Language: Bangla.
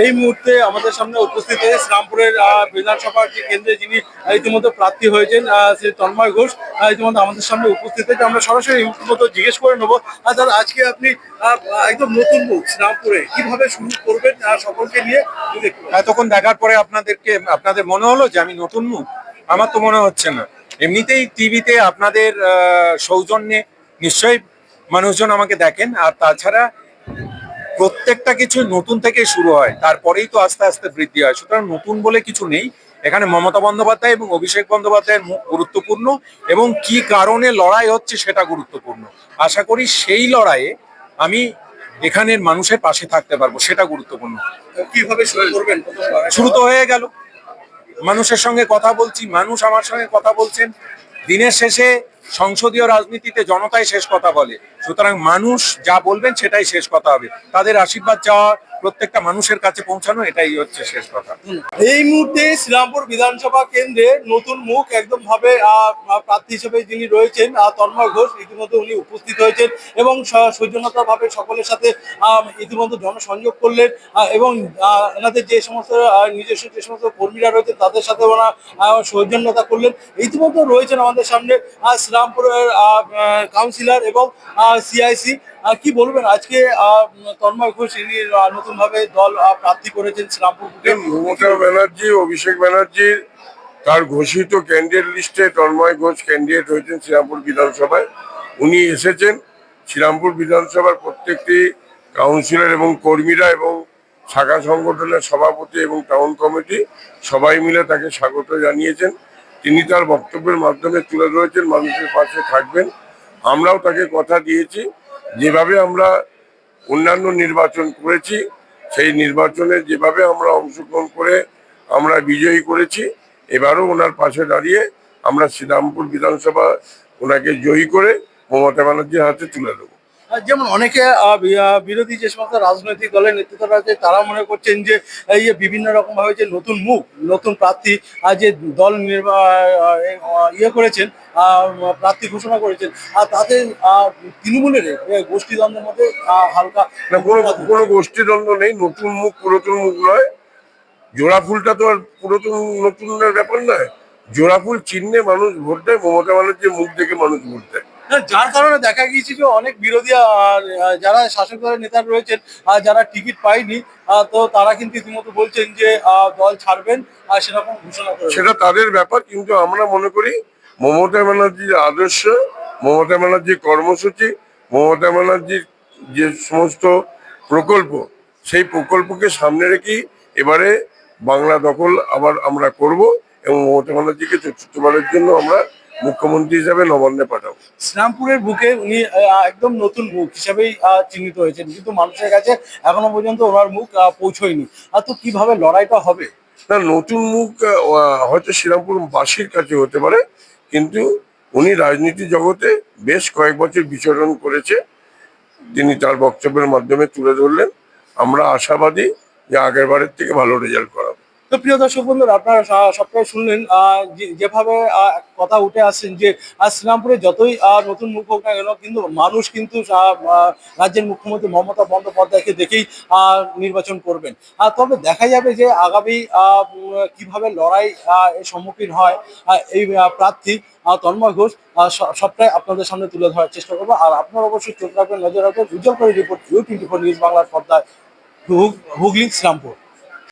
এই মুহূর্তে আমাদের সামনে উপস্থিত হয়ে শ্রীরামপুরের বিধানসভার যে কেন্দ্রে যিনি ইতিমধ্যে প্রার্থী হয়েছেন শ্রী তন্ময় ঘোষ ইতিমধ্যে আমাদের সামনে উপস্থিত হয়েছে। আমরা সরাসরি ইতিমধ্যে জিজ্ঞেস করে নেবো দাদা, আজকে আপনি একদম নতুন মুখ শ্রীরামপুরে কিভাবে শুরু করবেন সকলকে নিয়ে এতক্ষণ দেখার পরে আপনাদের মনে হলো যে আমি নতুন মুখ? আমার তো মনে হচ্ছে না। এমনিতেই টিভিতে আপনাদের সৌজন্যে নিশ্চয়ই মানুষজন আমাকে দেখেন, আর তাছাড়া প্রত্যেকটা কিছু নতুন থেকে শুরু হয়, তারপরেই তো আস্তে আস্তে বৃদ্ধি হয়। সুতরাং নতুন বলে কিছু নেই এখানে। মমতা বন্দ্যোপাধ্যায় এবং অভিষেক বন্দ্যোপাধ্যায়ের মুখ গুরুত্বপূর্ণ এবং কি কারণে লড়াই হচ্ছে সেটা গুরুত্বপূর্ণ। আশা করি সেই লড়াইয়ে আমি এখানের মানুষের পাশে থাকতে পারবো, সেটা গুরুত্বপূর্ণ। কিভাবে শুরু করবেন? শুরু তো হয়ে গেল, মানুষের সঙ্গে কথা বলছি, মানুষ আমার সঙ্গে কথা বলছেন। দিনের শেষে সংসদীয় রাজনীতিতে জনতাই শেষ কথা বলে, সুতরাং মানুষ যা বলবেন সেটাই শেষ কথা হবে। তাদের আশীর্বাদ চাওয়া, প্রত্যেকটা মানুষের কাছে পৌঁছানো, এটাই হচ্ছে শেষ কথা। এই মুহূর্তে শ্রীরামপুর বিধানসভা কেন্দ্রে নতুন মুখ একদম ভাবে প্রার্থী হিসেবে যিনি রয়েছেন তন্ময় ঘোষ, ইতিমধ্যে উনি উপস্থিত হয়েছেন এবং সৌজন্যতা ভাবে সকলের সাথে ইতিমধ্যে জনসংযোগ করলেন এবং এনাদের যে সমস্ত নিজস্ব যে সমস্ত কর্মীরা রয়েছে তাদের সাথে ওরা সৌজন্যতা করলেন। ইতিমধ্যে রয়েছেন আমাদের সামনে শ্রীরামপুরের কাউন্সিলর এবং সিআইসি। কি বলবেন আজকে তন্ময় ঘোষ ইনি নতুন ভাবে দল প্রার্থী করেছেন শ্রীরামপুরকে? মমতা ব্যানার্জি, অভিষেক ব্যানার্জি তার ঘোষিত ক্যান্ডিডেট লিস্টে তন্ময় ঘোষ ক্যান্ডিডেট হয়েছেন শ্রীরামপুর বিধানসভায়। উনি এসেছেন। শ্রীরামপুর বিধানসভার প্রত্যেকটি কাউন্সিলর এবং কর্মীরা এবং শাখা সংগঠনের সভাপতি এবং টাউন কমিটি সবাই মিলে তাকে স্বাগত জানিয়েছেন। তিনি তার বক্তব্যের মাধ্যমে তুলে ধরেছেন মানুষের পাশে থাকবেন। আমরাও তাকে কথা দিয়েছি, যেভাবে আমরা অন্যান্য নির্বাচন করেছি সেই নির্বাচনে যেভাবে আমরা অংশগ্রহণ করে আমরা বিজয়ী করেছি, এবারও ওনার পাশে দাঁড়িয়ে আমরা শ্রীরামপুর বিধানসভা ওনাকে জয়ী করে মমতা ব্যানার্জির হাতে তুলে দেবো। যেমন অনেকে বিরোধী যে সমস্ত রাজনৈতিক দলের নেতৃত্বরা আছে তারা মনে করছেন যে এই বিভিন্ন রকম ভাবে যে নতুন মুখ, নতুন প্রার্থী যে দল ইয়ে করেছেন, প্রার্থী ঘোষণা করেছেন, আর তাতে তৃণমূলের গোষ্ঠীদ্বন্দ্বের মধ্যে হালকা কোনো গোষ্ঠীদ্বন্দ্ব নেই। নতুন মুখ পুরাতন মুখ নয়। জোড়া ফুলটা তো আর পুরাতন নতুনের ব্যাপার নয়। জোড়া ফুল চিহ্নে মানুষ ভোট দেয়, মমতা ব্যানার্জির মুখ দেখে মানুষ ভোট দেয়। যার কারণে দেখা গিয়েছে যে অনেক বিরোধী যারা শাসক দলের নেতা রয়েছেন যারা টিকিট পায়নি, তো তারা কিন্তু ইতিমধ্যে বলছেন যে দল ছাড়বেন আর সেরকম ঘোষণা করবেন। সেটা তাদের ব্যাপার, কিন্তু আমরা মনে করি মমতা ব্যানার্জির আদর্শ, মমতা ব্যানার্জির কর্মসূচি, মমতা ব্যানার্জির যে সমস্ত প্রকল্প, সেই প্রকল্পকে সামনে রেখেই এবারে বাংলা দখল আবার আমরা করব এবং মমতা ব্যানার্জিকে চতুর্থবারের জন্য আমরা মুখ্যমন্ত্রী হিসাবে নবান্নে পাঠাবো। শ্রীরামপুরের বুকে উনি একদম নতুন মুখ হিসাবেই চিহ্নিত হয়েছেন, কিন্তু মানুষের কাছে এখনো পর্যন্ত ওনার মুখ পৌঁছয়নি। তো কিভাবে লড়াইটা হবে? না, নতুন মুখ হয়তো শ্রীরামপুর বাসীর কাছে হতে পারে, কিন্তু উনি রাজনীতি জগতে বেশ কয়েক বছর বিচরণ করেছে, তিনি তার বক্তব্যের মাধ্যমে তুলে ধরলেন। আমরা আশাবাদী যে আগের বারের থেকে ভালো রেজাল্ট করাবো। তো প্রিয় দর্শক বন্ধুরা, আপনারা সবটাই শুনলেন যেভাবে কথা উঠে আসছেন যে শ্রীরামপুরে যতই নতুন মুখ হোক না কেন, কিন্তু মানুষ কিন্তু রাজ্যের মুখ্যমন্ত্রী মমতা বন্দ্যোপাধ্যায়কে দেখেই নির্বাচন করবেন। তবে দেখা যাবে যে আগামী কিভাবে লড়াই এর সম্মুখীন হয় এই প্রার্থী তন্ময় ঘোষ, সবটাই আপনাদের সামনে তুলে ধরার চেষ্টা করবো। আর আপনারা অবশ্যই চোখ রাখবেন, নজর রাখবেন। উজ্জ্বল করে রিপোর্ট, U24 নিউজ বাংলার পর্দায়, হুগলি, শ্রীরামপুর।